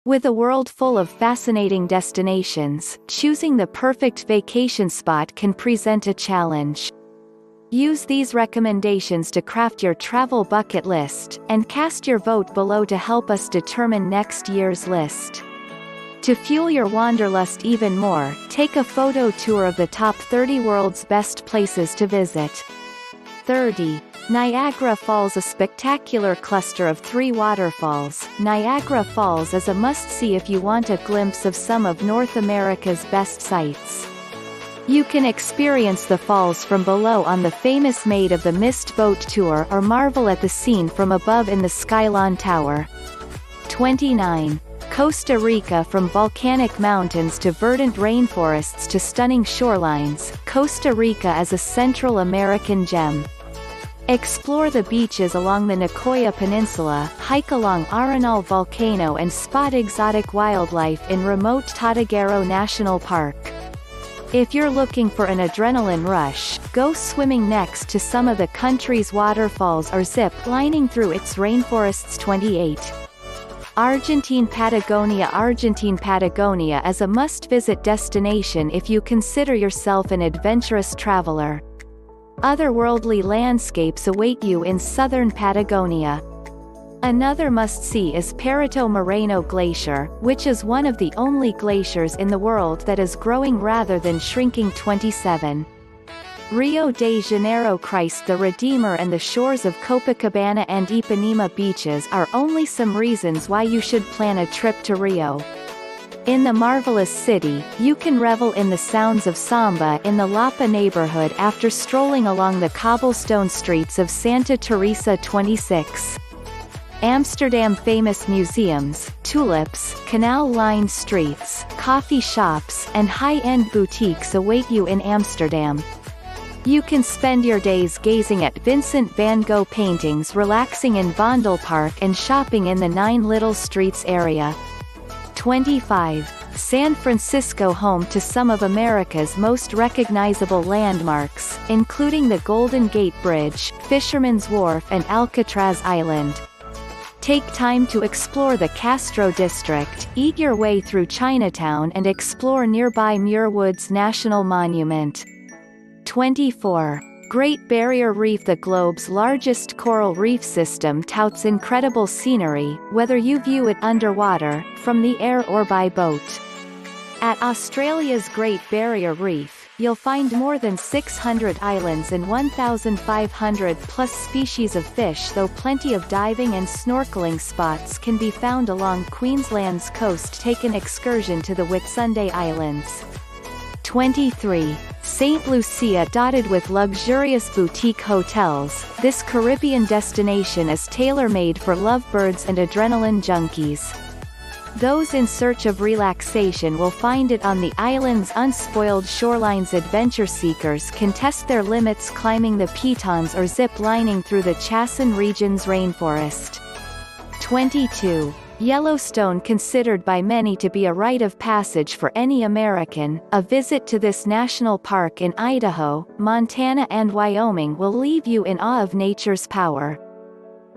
With a world full of fascinating destinations, choosing the perfect vacation spot can present a challenge. Use these recommendations to craft your travel bucket list, and cast your vote below to help us determine next year's list. To fuel your wanderlust even more, take a photo tour of the top 30 world's best places to visit. 30. Niagara Falls. A spectacular cluster of 3 waterfalls, Niagara Falls is a must-see if you want a glimpse of some of North America's best sights. You can experience the falls from below on the famous Maid of the Mist boat tour or marvel at the scene from above in the Skylon Tower. 29. Costa Rica. From volcanic mountains to verdant rainforests to stunning shorelines, Costa Rica is a Central American gem. Explore the beaches along the Nicoya Peninsula, hike along Arenal Volcano and spot exotic wildlife in remote Totiguero National Park. If you're looking for an adrenaline rush, go swimming next to some of the country's waterfalls or zip-lining through its rainforests. 28. Argentine Patagonia. Argentine Patagonia is a must-visit destination if you consider yourself an adventurous traveler. Otherworldly landscapes await you in southern Patagonia. Another must-see is Perito Moreno Glacier, which is one of the only glaciers in the world that is growing rather than shrinking. 27. Rio de Janeiro. Christ the Redeemer and the shores of Copacabana and Ipanema beaches are only some reasons why you should plan a trip to Rio. In the marvelous city, you can revel in the sounds of samba in the Lapa neighborhood after strolling along the cobblestone streets of Santa Teresa. 26. Amsterdam. Famous museums, tulips, canal-lined streets, coffee shops, and high-end boutiques await you in Amsterdam. You can spend your days gazing at Vincent van Gogh paintings, relaxing in Vondelpark, and shopping in the Nine Little Streets area. 25. San Francisco. Home to some of America's most recognizable landmarks, including the Golden Gate Bridge, Fisherman's Wharf and Alcatraz Island. Take time to explore the Castro District, eat your way through Chinatown and explore nearby Muir Woods National Monument. 24. Great Barrier Reef. The globe's largest coral reef system touts incredible scenery, whether you view it underwater, from the air or by boat. At Australia's Great Barrier Reef, you'll find more than 600 islands and 1,500 plus species of fish, though plenty of diving and snorkeling spots can be found along Queensland's coast. Take an excursion to the Whitsunday Islands. 23. St. Lucia. Dotted with luxurious boutique hotels, this Caribbean destination is tailor-made for lovebirds and adrenaline junkies. Those in search of relaxation will find it on the island's unspoiled shorelines. Adventure seekers can test their limits climbing the pitons or zip-lining through the Chasen region's rainforest. 22. Yellowstone. Considered by many to be a rite of passage for any American, a visit to this national park in Idaho, Montana and Wyoming will leave you in awe of nature's power.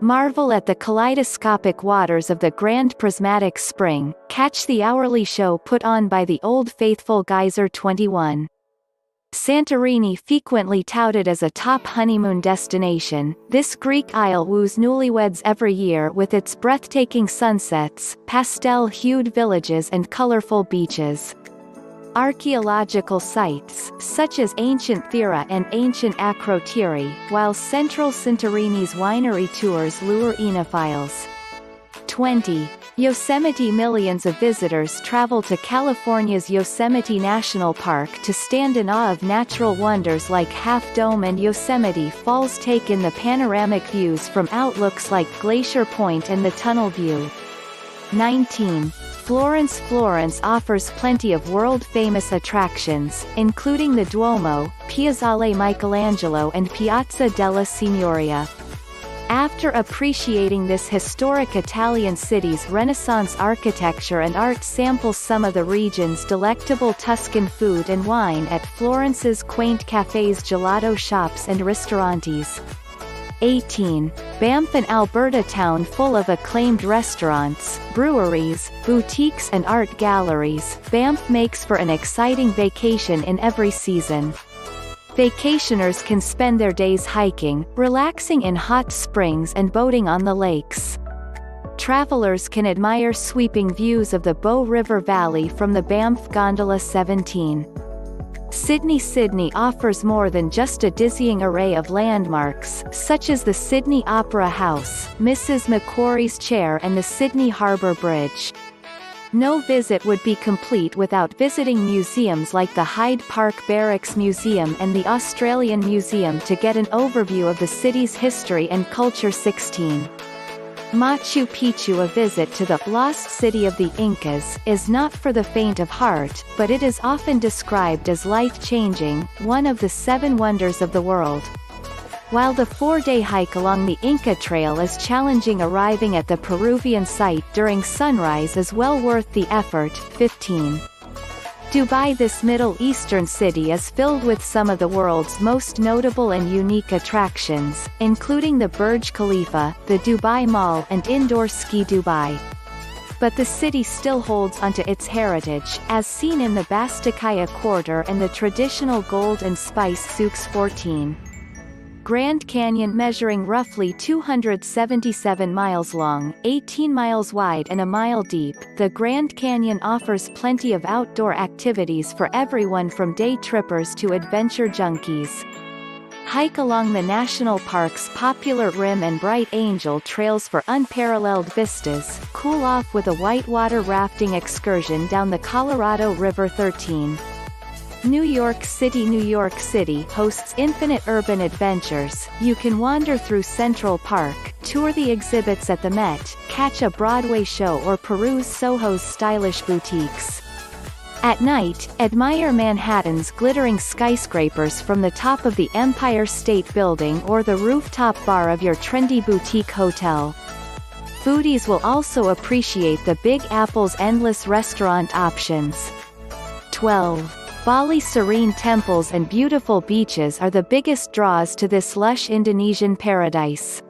Marvel at the kaleidoscopic waters of the Grand Prismatic Spring, catch the hourly show put on by the Old Faithful Geyser. 21. Santorini. Frequently touted as a top honeymoon destination, this Greek isle woos newlyweds every year with its breathtaking sunsets, pastel-hued villages and colorful beaches. Archaeological sites, such as ancient Thera and ancient Akrotiri, while central Santorini's winery tours lure enophiles. 20. Yosemite. Millions of visitors travel to California's Yosemite National Park to stand in awe of natural wonders like Half Dome and Yosemite Falls. Take in the panoramic views from outlooks like Glacier Point and the Tunnel View. 19. Florence. Florence offers plenty of world-famous attractions, including the Duomo, Piazzale Michelangelo and Piazza della Signoria. After appreciating this historic Italian city's Renaissance architecture and art, sample some of the region's delectable Tuscan food and wine at Florence's quaint cafes, gelato shops and ristorantes. 18. Banff, an Alberta town full of acclaimed restaurants, breweries, boutiques and art galleries. Banff makes for an exciting vacation in every season. Vacationers can spend their days hiking, relaxing in hot springs and boating on the lakes. Travelers can admire sweeping views of the Bow River Valley from the Banff Gondola. 17. Sydney offers more than just a dizzying array of landmarks, such as the Sydney Opera House, Mrs. Macquarie's Chair and the Sydney Harbour Bridge. No visit would be complete without visiting museums like the Hyde Park Barracks Museum and the Australian Museum to get an overview of the city's history and culture. 16. Machu Picchu, a visit to the lost city of the Incas, is not for the faint of heart, but it is often described as life-changing, one of the 7 wonders of the world. While the 4-day hike along the Inca Trail is challenging, arriving at the Peruvian site during sunrise is well worth the effort. 15. Dubai, this Middle Eastern city is filled with some of the world's most notable and unique attractions, including the Burj Khalifa, the Dubai Mall and indoor ski Dubai. But the city still holds onto its heritage, as seen in the Bastakaya Quarter and the traditional gold and spice souks. 14. Grand Canyon, measuring roughly 277 miles long, 18 miles wide and a mile deep, the Grand Canyon offers plenty of outdoor activities for everyone from day trippers to adventure junkies. Hike along the national park's popular Rim and Bright Angel trails for unparalleled vistas, cool off with a whitewater rafting excursion down the Colorado River. 13. New York City hosts infinite urban adventures. You can wander through Central Park, tour the exhibits at the Met, catch a Broadway show or peruse Soho's stylish boutiques. At night, admire Manhattan's glittering skyscrapers from the top of the Empire State Building or the rooftop bar of your trendy boutique hotel. Foodies will also appreciate the Big Apple's endless restaurant options. 12. Bali's serene temples and beautiful beaches are the biggest draws to this lush Indonesian paradise.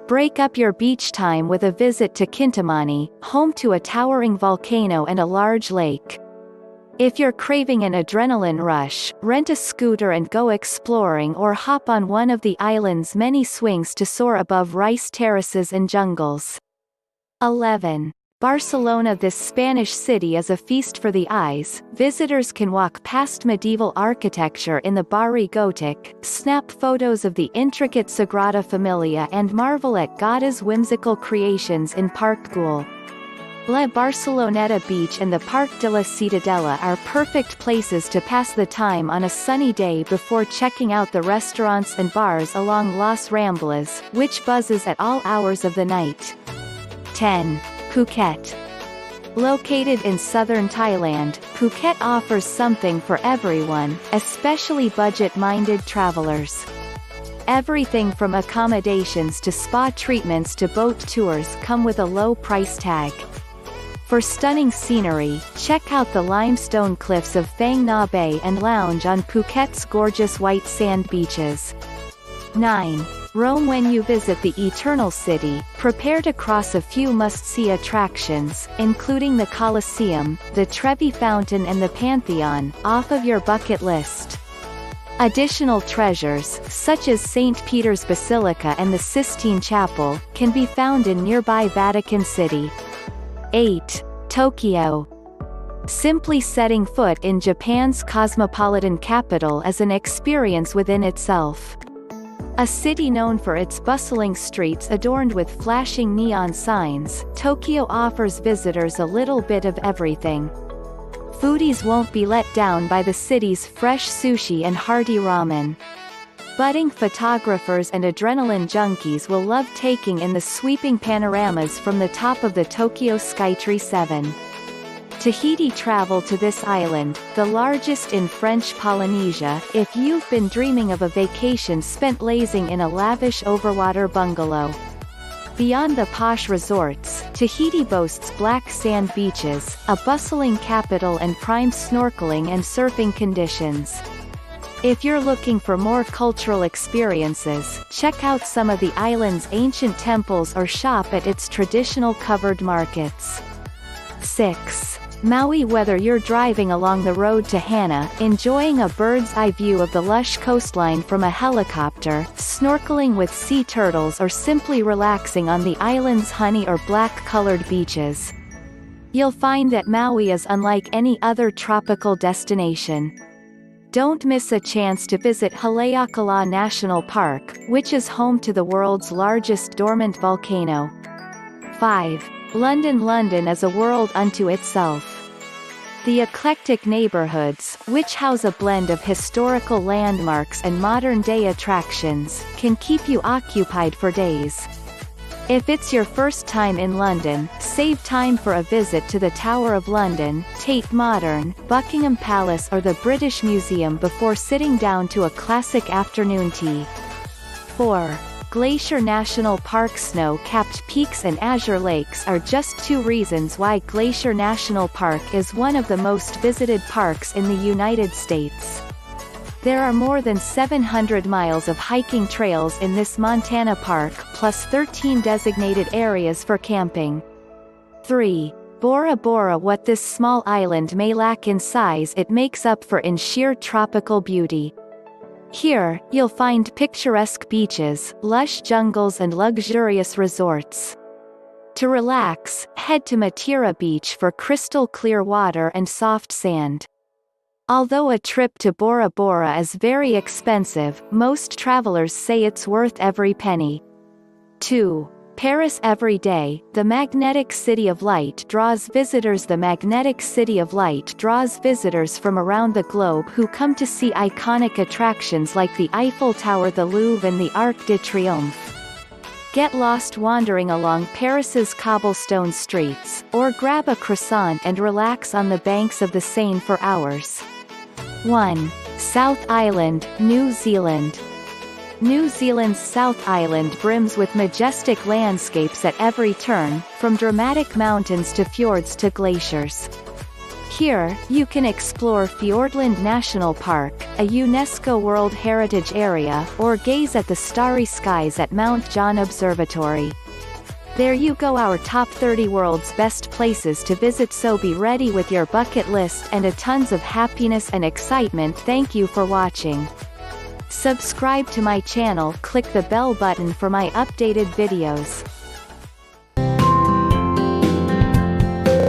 Break up your beach time with a visit to Kintamani, home to a towering volcano and a large lake. If you're craving an adrenaline rush, rent a scooter and go exploring or hop on one of the island's many swings to soar above rice terraces and jungles. 11. Barcelona, this Spanish city is a feast for the eyes. Visitors can walk past medieval architecture in the Barri Gothic, snap photos of the intricate Sagrada Familia and marvel at Gauda's whimsical creations in Parc Güell. La Barceloneta Beach and the Parc de la Ciutadella are perfect places to pass the time on a sunny day before checking out the restaurants and bars along Las Ramblas, which buzzes at all hours of the night. 10. Phuket. Located in southern Thailand, Phuket offers something for everyone, especially budget-minded travelers. Everything from accommodations to spa treatments to boat tours come with a low price tag. For stunning scenery, check out the limestone cliffs of Phang Nga Bay and lounge on Phuket's gorgeous white sand beaches. 9. Rome. When you visit the Eternal City, prepare to cross a few must-see attractions, including the Colosseum, the Trevi Fountain and the Pantheon, off of your bucket list. Additional treasures, such as St. Peter's Basilica and the Sistine Chapel, can be found in nearby Vatican City. 8. Tokyo. Simply setting foot in Japan's cosmopolitan capital is an experience within itself. A city known for its bustling streets adorned with flashing neon signs, Tokyo offers visitors a little bit of everything. Foodies won't be let down by the city's fresh sushi and hearty ramen. Budding photographers and adrenaline junkies will love taking in the sweeping panoramas from the top of the Tokyo Skytree 7. Tahiti. Travel to this island, the largest in French Polynesia, if you've been dreaming of a vacation spent lazing in a lavish overwater bungalow. Beyond the posh resorts, Tahiti boasts black sand beaches, a bustling capital and prime snorkeling and surfing conditions. If you're looking for more cultural experiences, check out some of the island's ancient temples or shop at its traditional covered markets. 6. Maui. Whether you're driving along the road to Hana, enjoying a bird's-eye view of the lush coastline from a helicopter, snorkeling with sea turtles or simply relaxing on the island's honey or black-colored beaches, you'll find that Maui is unlike any other tropical destination. Don't miss a chance to visit Haleakala National Park, which is home to the world's largest dormant volcano. 5. London. London is a world unto itself. The eclectic neighborhoods, which house a blend of historical landmarks and modern-day attractions, can keep you occupied for days. If it's your first time in London, save time for a visit to the Tower of London, Tate Modern, Buckingham Palace or the British Museum before sitting down to a classic afternoon tea. 4. Glacier National Park. Snow-capped peaks and azure lakes are just two reasons why Glacier National Park is one of the most visited parks in the United States. There are more than 700 miles of hiking trails in this Montana park, plus 13 designated areas for camping. 3. Bora Bora. What this small island may lack in size, it makes up for in sheer tropical beauty. Here, you'll find picturesque beaches, lush jungles and luxurious resorts. To relax, head to Matira Beach for crystal clear water and soft sand. Although a trip to Bora Bora is very expensive, most travelers say it's worth every penny. 2. Paris. Every day, the Magnetic City of Light draws visitors. The Magnetic City of Light draws visitors from around the globe who come to see iconic attractions like the Eiffel Tower, the Louvre and the Arc de Triomphe. Get lost wandering along Paris's cobblestone streets, or grab a croissant and relax on the banks of the Seine for hours. 1. South Island, New Zealand. New Zealand's South Island brims with majestic landscapes at every turn, from dramatic mountains to fjords to glaciers. Here, you can explore Fiordland National Park, a UNESCO World Heritage Area, or gaze at the starry skies at Mount John Observatory. There you go, our top 30 world's best places to visit, so be ready with your bucket list and a tons of happiness and excitement. Thank you for watching. Subscribe to my channel, click the bell button for my updated videos.